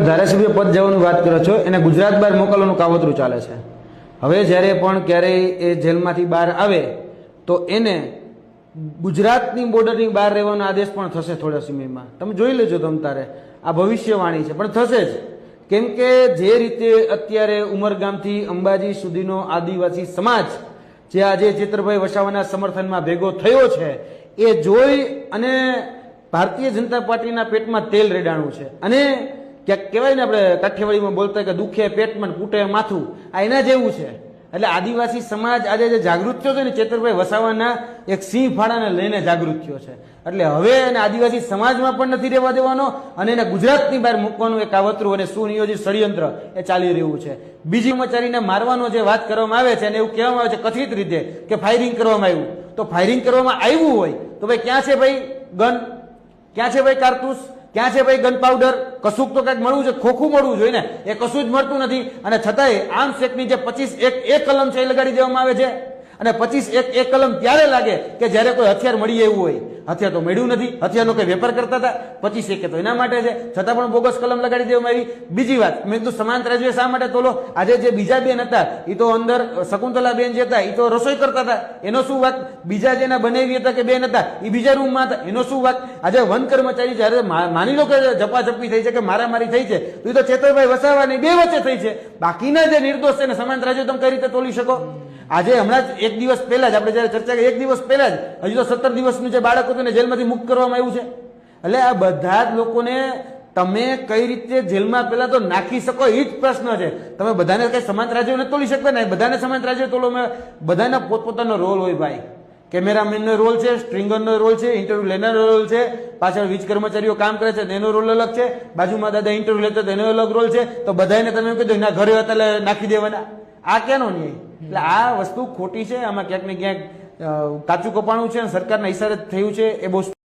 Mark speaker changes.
Speaker 1: ધારાસભ્ય પદ જવાની વાત કરો છો, એને ગુજરાત બહાર મોકલવાનું કાવતરું ચાલે છે। હવે જ્યારે પણ ક્યારેય એ જેલમાંથી બહાર આવે તો એને ગુજરાતની બોર્ડરની બહાર રહેવાનો આદેશ પણ થશે થોડા સમયમાં। તમે જોઈ લેજો, તમ તારે આ ભવિષ્યવાણી છે, પણ થશે જ। કેમ કે જે રીતે અત્યારે ઉમરગામથી અંબાજી સુધીનો આદિવાસી સમાજ જે આજે ચેતરભાઈ વસાવાના સમર્થનમાં ભેગો થયો છે, એ જોઈ અને ભારતીય જનતા પાર્ટીના પેટમાં તેલ રેડાણું છે। અને ક્યાંક કહેવાય ને, આપણે કાઠિયાવાડીમાં બોલતા કે દુખે પેટમાં પૂટે માથું, આ એના જેવું છે। એટલે આદિવાસી સમાજ આજે જે જાગૃત થયો છે ને, ચેતરભાઈ વસાવાના એક સિંહ ફાળાને લઈને જાગૃત થયો છે। એટલે હવે એને આદિવાસી સમાજમાં પણ નથી રહેવા દેવાનો અને એને ગુજરાતની બહાર મૂકવાનું એક કાવતરું અને સુનિયોજિત ષડયંત્ર એ ચાલી રહ્યું છે। બીજી કર્મચારીને મારવાનો જે વાત કરવામાં આવે છે અને એવું કહેવામાં આવે છે કથિત રીતે કે ફાયરિંગ કરવામાં આવ્યું, તો ફાયરિંગ કરવામાં આવ્યું હોય તો ભાઈ ક્યાં છે ભાઈ ગન, ક્યાં છે ભાઈ કારતૂસ, ક્યાં છે ભાઈ ગન પાવડર? કશુંક તો કંઈક મળવું છે, ખોખું મળવું જોઈએ ને, એ કશું જ મળતું નથી। અને છતાંય આર્મ્સ એક્ટની જે 25(1) કલમ છે એ લગાડી દેવામાં આવે છે। અને 25(1) કલમ ત્યારે લાગે કે જ્યારે કોઈ હથિયાર મળી એવું હોય। હથિયાર તો મળ્યું નથી, હથિયારનો કોઈ વેપાર કરતા હતા, 25(1) તો એના માટે છે, છતાં પણ બોગસ કલમ લગાડી દેવામાં આવી। બીજી વાત, મેં કીધું સમાંત રાજ્ય શા માટે તોલો? આજે જે બીજા બેન હતા એ તો અંદર શકુંતલા બેન જે હતા એ તો રસોઈ કરતા હતા, એનો શું વાત? બીજા જેના બનેવી હતા કે બેન હતા એ બીજા રૂમમાં હતા, એનો શું વાત? આજે વન કર્મચારી જયારે માની લો કે ઝપાઝપી થઈ છે કે મારામારી થઈ છે, તો એ તો ચેતરભાઈ વસાવાની બે વચ્ચે થઈ છે। બાકીના જે નિર્દોષ છે ને સમાંત રાજ્યો તમે કઈ રીતે તોલી શકો? આજે હમણાં જ એક દિવસ પહેલા જ આપણે જયારે ચર્ચા કરી, એક દિવસ પહેલા જ હજુ તો 17 દિવસનું જે બાળક હતું ને જેલમાંથી મુક્ત કરવામાં આવ્યું છે। એટલે આ બધા જ લોકોને તમે કઈ રીતે જેલમાં પેલા તો નાખી શકો એ જ પ્રશ્ન છે। તમે બધાને કઈ સમાંત રાજ્યો નથી તોલી શકતા ને, બધાને સમાંત રાજ્યો તોલો, બધાના પોતપોતાનો રોલ હોય ભાઈ। કેમેરામેનનો રોલ છે, સ્ટ્રિંગરનો રોલ છે, ઇન્ટરવ્યુ લેનારનો રોલ છે, પાછળ વીજ કર્મચારીઓ કામ કરે છે એનો રોલ અલગ છે, બાજુમાં દાદા ઇન્ટરવ્યુ લેતા એનો અલગ રોલ છે, તો બધાને તમે કહી દો એના ઘરે હતા એટલે નાખી દેવાના, આ ક્યાંનો ન્યાય? એટલે આ વસ્તુ ખોટી છે, આમાં ક્યાંક ને ક્યાંક કાચું કપાણું છે, સરકારના ઈશારે થયું છે, એ બહુ